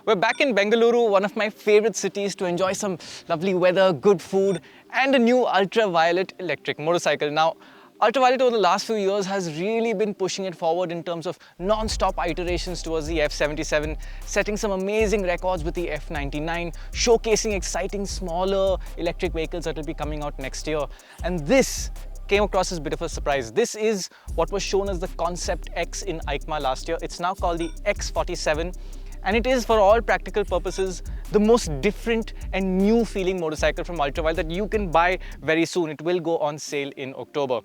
We're back in Bengaluru, one of my favorite cities, to enjoy some lovely weather, good food, and a new ultraviolet electric motorcycle. Now, Ultraviolet over the last few years has really been pushing it forward in terms of non-stop iterations towards the F77, setting some amazing records with the F99, showcasing exciting smaller electric vehicles that will be coming out next year. And this came across as a bit of a surprise. This is what was shown as the Concept X in EICMA last year. It's now called the X47. And it is, for all practical purposes, the most different and new feeling motorcycle from Ultraviolet that you can buy very soon. It will go on sale in October.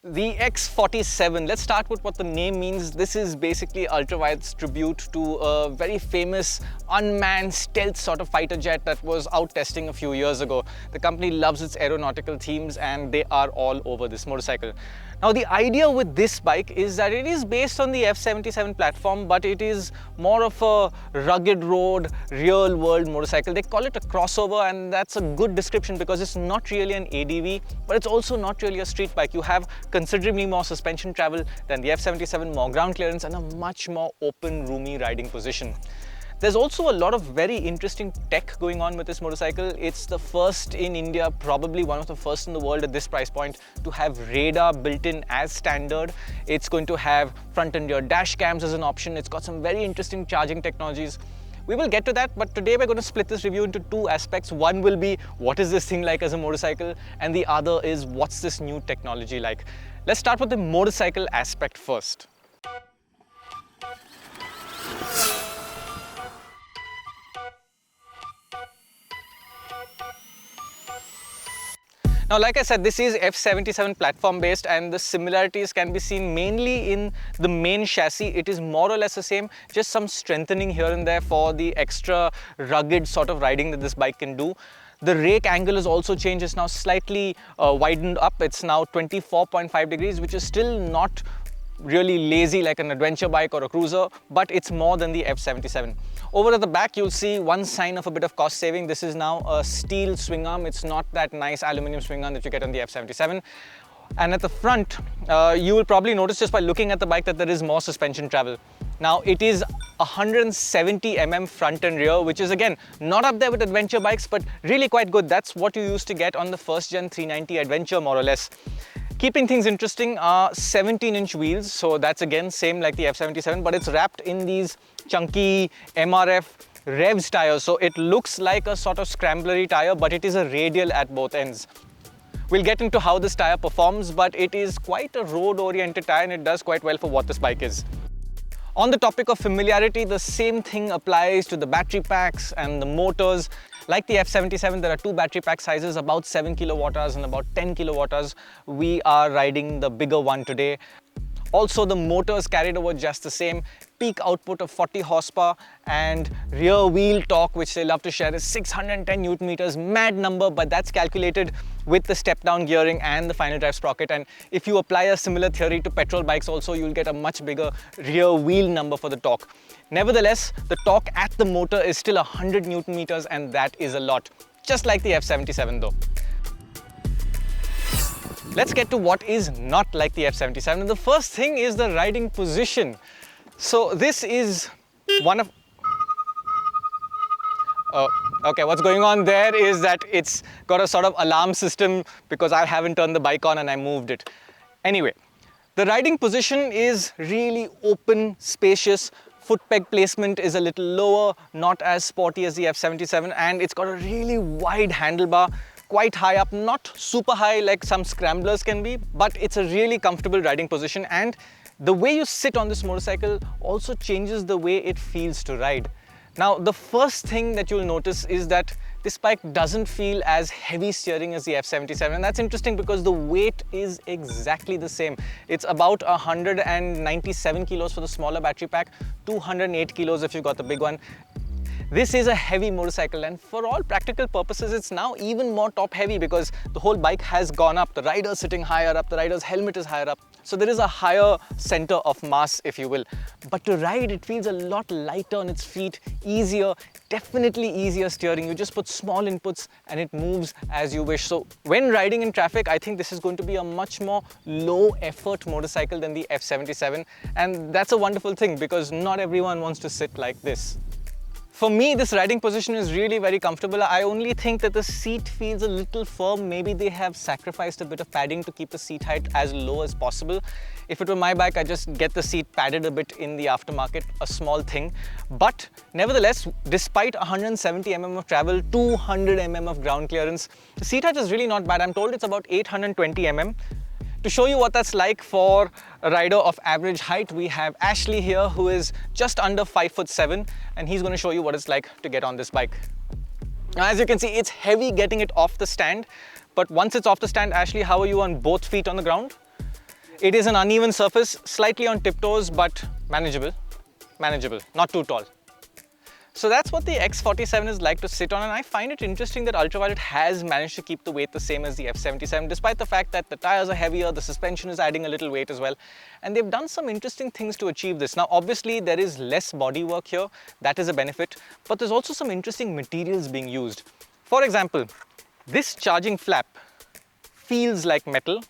The X47, let's start with what the name means. This is basically Ultraviolet's tribute to a very famous unmanned stealth sort of fighter jet that was out testing a few years ago. The company loves its aeronautical themes and they are all over this motorcycle. Now, the idea with this bike is that it is based on the F77 platform, but it is more of a rugged road, real world motorcycle. They call it a crossover, and that's a good description because it's not really an ADV, but it's also not really a street bike. You have considerably more suspension travel than the F77, more ground clearance, and a much more open, roomy riding position. There's also a lot of very interesting tech going on with this motorcycle. It's the first in India, probably one of the first in the world at this price point, to have radar built in as standard. It's going to have front and rear dash cams as an option. It's got some very interesting charging technologies. We will get to that, but today we're going to split this review into two aspects. One will be, what is this thing like as a motorcycle? And the other is, what's this new technology like? Let's start with the motorcycle aspect first. Now, like I said, this is F77 platform based, and the similarities can be seen mainly in the main chassis. It is more or less the same, just some strengthening here and there for the extra rugged sort of riding that this bike can do. The rake angle has also changed. It's now slightly widened up. It's now 24.5 degrees, which is still not really lazy like an adventure bike or a cruiser, but it's more than the F77. Over at the back, you'll see one sign of a bit of cost saving. This is now a steel swing arm. It's not that nice aluminum swing arm that you get on the F77. And at the front, you will probably notice just by looking at the bike that there is more suspension travel. Now, it is 170 mm front and rear, which is again not up there with adventure bikes, but really quite good. That's what you used to get on the first gen 390 Adventure, more or less. Keeping things interesting are 17-inch wheels, so that's again same like the F77, but it's wrapped in these chunky MRF revs tires, so it looks like a sort of scramblery tire, but it is a radial at both ends. We'll get into how this tire performs, but it is quite a road-oriented tire and it does quite well for what this bike is. On the topic of familiarity, the same thing applies to the battery packs and the motors. Like the F77, there are two battery pack sizes, about 7 kilowatt hours and about 10 kilowatt hours. We are riding the bigger one today. Also, the motors carried over just the same. Peak output of 40 horsepower and rear wheel torque, which they love to share, is 610 Newton meters. Mad number, but that's calculated with the step-down gearing and the final drive sprocket. And if you apply a similar theory to petrol bikes also, you'll get a much bigger rear wheel number for the torque. Nevertheless, the torque at the motor is still 100 Newton meters, and that is a lot. Just like the F77 though. Let's get to what is not like the F77. And the first thing is the riding position. So this is one of... okay, what's going on there is that it's got a sort of alarm system because I haven't turned the bike on and I moved it. Anyway, the riding position is really open, spacious. Foot peg placement is a little lower, not as sporty as the F77, and it's got a really wide handlebar, quite high up, not super high like some scramblers can be, but it's a really comfortable riding position, and the way you sit on this motorcycle also changes the way it feels to ride. Now, the first thing that you'll notice is that this bike doesn't feel as heavy steering as the F77, and that's interesting because the weight is exactly the same. It's about 197 kilos for the smaller battery pack, 208 kilos if you got the big one. This is a heavy motorcycle, and for all practical purposes it's now even more top heavy because the whole bike has gone up. The rider is sitting higher up, the rider's helmet is higher up. So there is a higher center of mass, if you will. But to ride, it feels a lot lighter on its feet, easier, definitely easier steering. You just put small inputs and it moves as you wish. So when riding in traffic, I think this is going to be a much more low effort motorcycle than the F77. And that's a wonderful thing because not everyone wants to sit like this. For me, this riding position is really very comfortable. I only think that the seat feels a little firm. Maybe they have sacrificed a bit of padding to keep the seat height as low as possible. If it were my bike, I'd just get the seat padded a bit in the aftermarket, a small thing. But nevertheless, despite 170 mm of travel, 200 mm of ground clearance, the seat height is really not bad. I'm told it's about 820 mm. To show you what that's like for a rider of average height, we have Ashley here, who is just under 5'7", and he's going to show you what it's like to get on this bike. Now, as you can see, it's heavy getting it off the stand, but once it's off the stand, Ashley, how are you on both feet on the ground? It is an uneven surface, slightly on tiptoes, but manageable, not too tall. So that's what the X47 is like to sit on, and I find it interesting that Ultraviolette has managed to keep the weight the same as the F77, despite the fact that the tires are heavier, the suspension is adding a little weight as well, and they've done some interesting things to achieve this. Now obviously there is less bodywork here, that is a benefit, but there's also some interesting materials being used. For example, this charging flap feels like metal,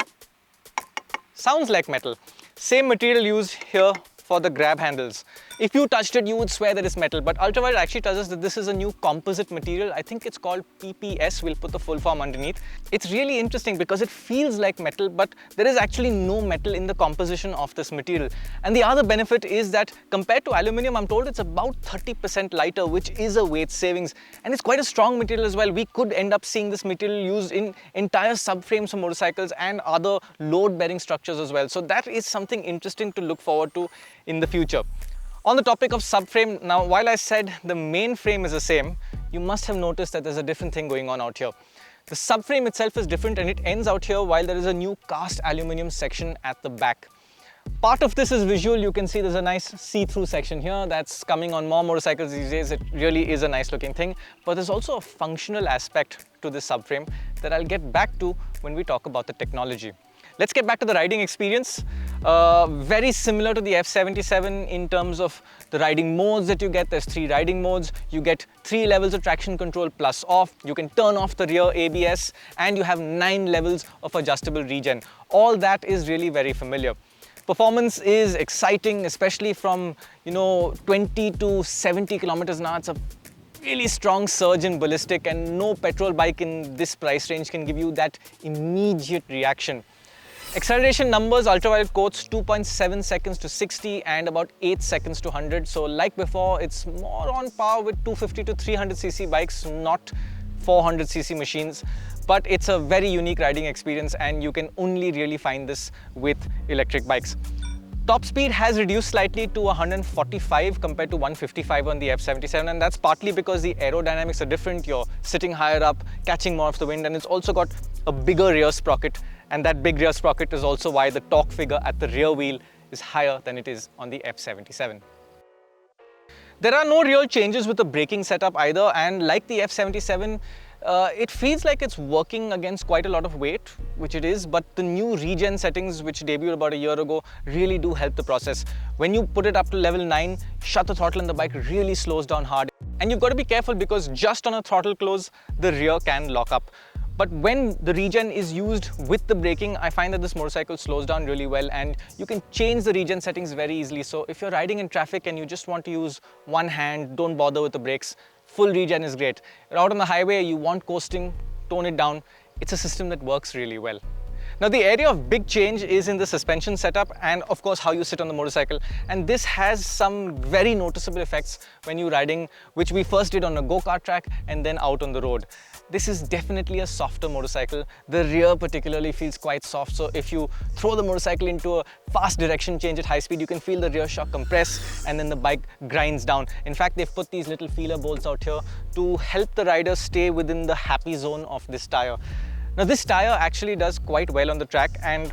sounds like metal. Same material used here for the grab handles. If you touched it, you would swear that it's metal, but Ultraviolette actually tells us that this is a new composite material. I think it's called PPS. We'll put the full form underneath. It's really interesting because it feels like metal, but there is actually no metal in the composition of this material. And the other benefit is that compared to aluminium, I'm told it's about 30% lighter, which is a weight savings. And it's quite a strong material as well. We could end up seeing this material used in entire subframes for motorcycles and other load-bearing structures as well. So that is something interesting to look forward to in the future. On the topic of subframe, now while I said the main frame is the same, you must have noticed that there's a different thing going on out here. The subframe itself is different and it ends out here while there is a new cast aluminium section at the back. Part of this is visual. You can see there's a nice see-through section here that's coming on more motorcycles these days. It really is a nice looking thing, but there's also a functional aspect to this subframe that I'll get back to when we talk about the technology. Let's get back to the riding experience. Very similar to the F77 in terms of the riding modes that you get. There's 3 riding modes. You get 3 levels of traction control plus off. You can turn off the rear ABS and you have 9 levels of adjustable regen. All that is really very familiar. Performance is exciting, especially from 20 to 70 kilometers an hour. It's a really strong surge in ballistic, and no petrol bike in this price range can give you that immediate reaction. Acceleration numbers, Ultraviolette quotes 2.7 seconds to 60 and about 8 seconds to 100. So like before, it's more on par with 250 to 300cc bikes, not 400cc machines. But it's a very unique riding experience and you can only really find this with electric bikes. Top speed has reduced slightly to 145 compared to 155 on the F77, and that's partly because the aerodynamics are different. You're sitting higher up, catching more of the wind, and it's also got a bigger rear sprocket, and that big rear sprocket is also why the torque figure at the rear wheel is higher than it is on the F77. There are no real changes with the braking setup either, and like the F77, it feels like it's working against quite a lot of weight, which it is, but the new regen settings which debuted about a year ago really do help the process. When you put it up to level 9, shut the throttle and the bike really slows down hard. And you've got to be careful because just on a throttle close, the rear can lock up. But when the regen is used with the braking, I find that this motorcycle slows down really well and you can change the regen settings very easily. So if you're riding in traffic and you just want to use one hand, don't bother with the brakes, full regen is great. You're out on the highway, you want coasting, tone it down. It's a system that works really well. Now the area of big change is in the suspension setup and of course how you sit on the motorcycle, and this has some very noticeable effects when you're riding, which we first did on a go-kart track and then out on the road. This is definitely a softer motorcycle. The rear particularly feels quite soft, so if you throw the motorcycle into a fast direction change at high speed, you can feel the rear shock compress and then the bike grinds down. In fact, they've put these little feeler bolts out here to help the rider stay within the happy zone of this tire. Now this tire actually does quite well on the track, and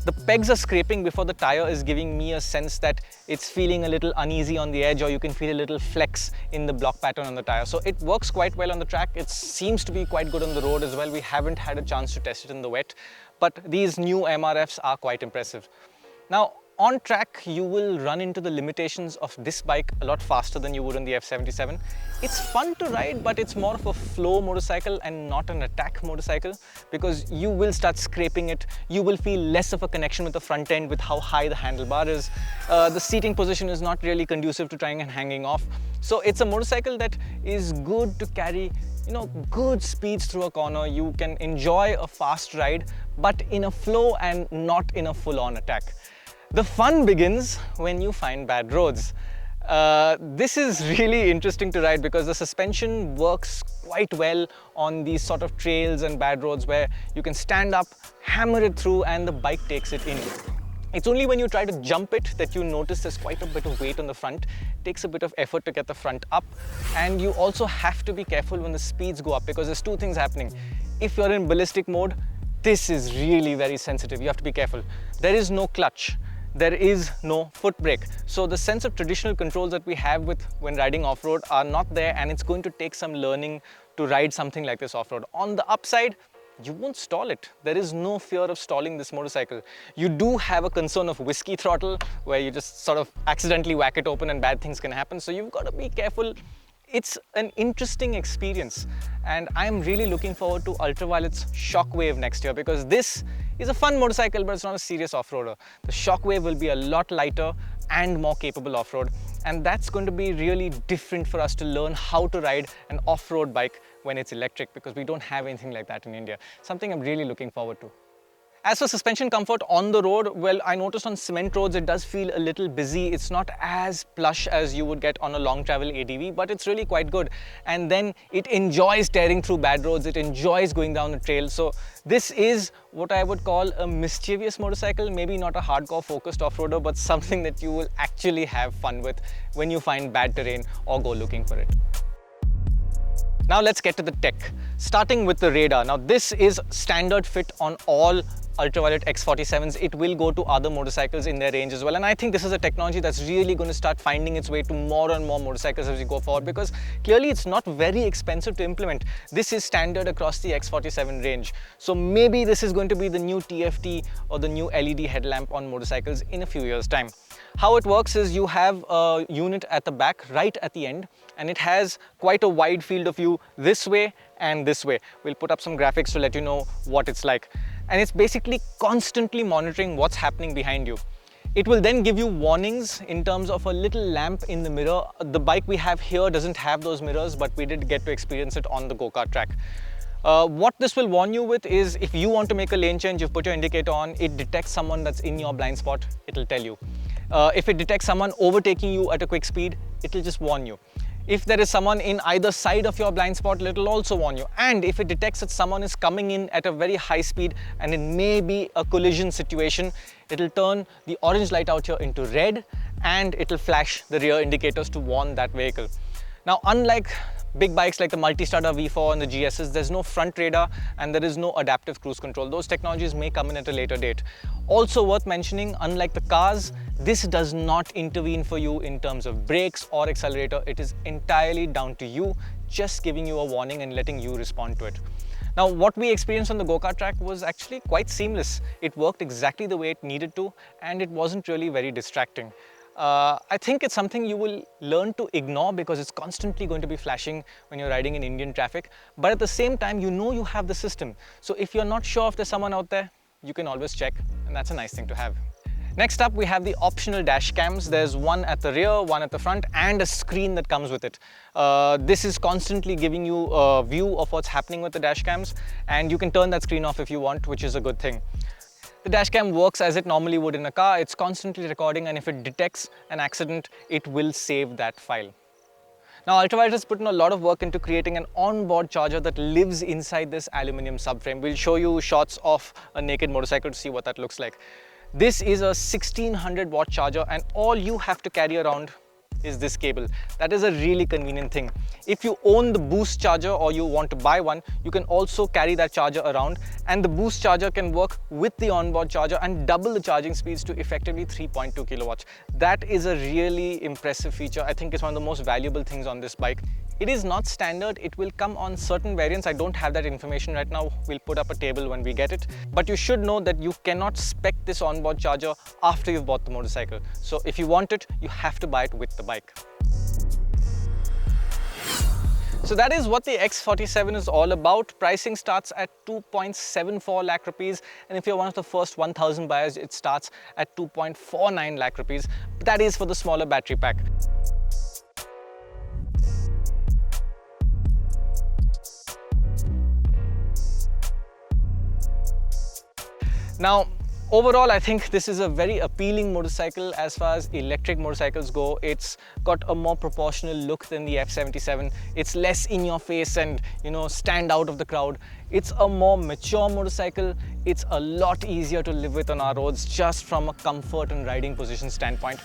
The pegs are scraping before the tire is giving me a sense that it's feeling a little uneasy on the edge, or you can feel a little flex in the block pattern on the tire. So it works quite well on the track. It seems to be quite good on the road as well. We haven't had a chance to test it in the wet, but these new MRFs are quite impressive. Now, on track, you will run into the limitations of this bike a lot faster than you would on the F77. It's fun to ride, but it's more of a flow motorcycle and not an attack motorcycle, because you will start scraping it. You will feel less of a connection with the front end with how high the handlebar is. The seating position is not really conducive to trying and hanging off. So it's a motorcycle that is good to carry, good speeds through a corner. You can enjoy a fast ride, but in a flow and not in a full-on attack. The fun begins when you find bad roads. This is really interesting to ride because the suspension works quite well on these sort of trails and bad roads where you can stand up, hammer it through, and the bike takes it in. It's only when you try to jump it that you notice there's quite a bit of weight on the front. It takes a bit of effort to get the front up, and you also have to be careful when the speeds go up, because there's two things happening. If you're in ballistic mode, this is really very sensitive. You have to be careful. There is no clutch. There is no foot brake. So the sense of traditional controls that we have when riding off-road are not there, and it's going to take some learning to ride something like this off-road. On the upside, you won't stall it. There is no fear of stalling this motorcycle. You do have a concern of whiskey throttle, where you just sort of accidentally whack it open and bad things can happen. So you've got to be careful. It's an interesting experience, and I'm really looking forward to Ultraviolette's Shockwave next year, because this is a fun motorcycle, but it's not a serious off-roader. The Shockwave will be a lot lighter and more capable off-road, and that's going to be really different for us to learn how to ride an off-road bike when it's electric, because we don't have anything like that in India. Something I'm really looking forward to. As for suspension comfort on the road, well, I noticed on cement roads it does feel a little busy. It's not as plush as you would get on a long travel ADV, but it's really quite good. And then it enjoys tearing through bad roads. It enjoys going down the trail. So this is what I would call a mischievous motorcycle. Maybe not a hardcore focused off-roader, but something that you will actually have fun with when you find bad terrain or go looking for it. Now let's get to the tech, starting with the radar. Now this is standard fit on all Ultraviolette X47s. It will go to other motorcycles in their range as well, and I think this is a technology that's really going to start finding its way to more and more motorcycles as we go forward, because clearly it's not very expensive to implement. This is standard across the X47 range, so maybe this is going to be the new TFT or the new LED headlamp on motorcycles in a few years' time. How it works is you have a unit at the back right at the end, and it has quite a wide field of view this way and this way. We'll put up some graphics to let you know what it's like. And it's basically constantly monitoring what's happening behind you. It will then give you warnings in terms of a little lamp in the mirror. The bike we have here doesn't have those mirrors, but we did get to experience it on the go-kart track. What this will warn you with is if you want to make a lane change, you've put your indicator on, it detects someone that's in your blind spot, it'll tell you. If it detects someone overtaking you at a quick speed, it'll just warn you. If there is someone in either side of your blind spot, it'll also warn you. And if it detects that someone is coming in at a very high speed and it may be a collision situation, it'll turn the orange light out here into red, and it'll flash the rear indicators to warn that vehicle. Now, unlike big bikes like the Multistrada V4 and the GSs, there's no front radar and there is no adaptive cruise control. Those technologies may come in at a later date. Also worth mentioning, unlike the cars, this does not intervene for you in terms of brakes or accelerator. It is entirely down to you, just giving you a warning and letting you respond to it. Now, what we experienced on the go-kart track was actually quite seamless. It worked exactly the way it needed to, and it wasn't really very distracting. I think it's something you will learn to ignore because it's constantly going to be flashing when you're riding in Indian traffic. But at the same time, you know you have the system. So if you're not sure if there's someone out there, you can always check, and that's a nice thing to have. Next up, we have the optional dash cams. There's one at the rear, one at the front, and a screen that comes with it. This is constantly giving you a view of what's happening with the dash cams, and you can turn that screen off if you want, which is a good thing. The dashcam works as it normally would in a car. It's constantly recording, and if it detects an accident, it will save that file. Now, Ultraviolette has put in a lot of work into creating an onboard charger that lives inside this aluminium subframe. We'll show you shots of a naked motorcycle to see what that looks like. This is a 1600 watt charger, and all you have to carry around is this cable. That is a really convenient thing. If you own the boost charger or you want to buy one, you can also carry that charger around, and the boost charger can work with the onboard charger and double the charging speeds to effectively 3.2 kilowatts. That is a really impressive feature. I think it's one of the most valuable things on this bike. It is not standard. It will come on certain variants. I don't have that information right now. We'll put up a table when we get it. But you should know that you cannot spec this onboard charger after you've bought the motorcycle. So if you want it, you have to buy it with the bike. So that is what the X47 is all about. Pricing starts at 2.74 lakh rupees, and if you're one of the first 1000 buyers, it starts at 2.49 lakh rupees. That is for the smaller battery pack. Now, overall, I think this is a very appealing motorcycle as far as electric motorcycles go. It's got a more proportional look than the F77. It's less in your face and, stand out of the crowd. It's a more mature motorcycle. It's a lot easier to live with on our roads just from a comfort and riding position standpoint.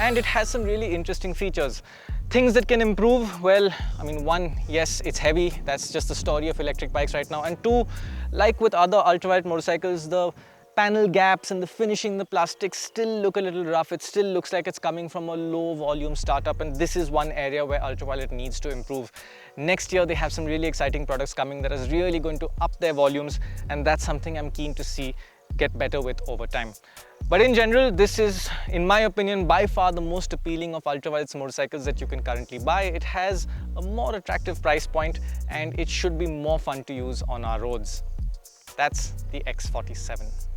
And it has some really interesting features. Things that can improve, well, one, yes, it's heavy. That's just the story of electric bikes right now. And two, like with other ultraviolette motorcycles, the panel gaps and the finishing, the plastics still look a little rough. It still looks like it's coming from a low volume startup, and this is one area where Ultraviolette needs to improve. Next year they have some really exciting products coming that is really going to up their volumes, and that's something I'm keen to see get better with over time. But in general, this is, in my opinion, by far the most appealing of Ultraviolette's motorcycles that you can currently buy. It has a more attractive price point and it should be more fun to use on our roads. That's the X47.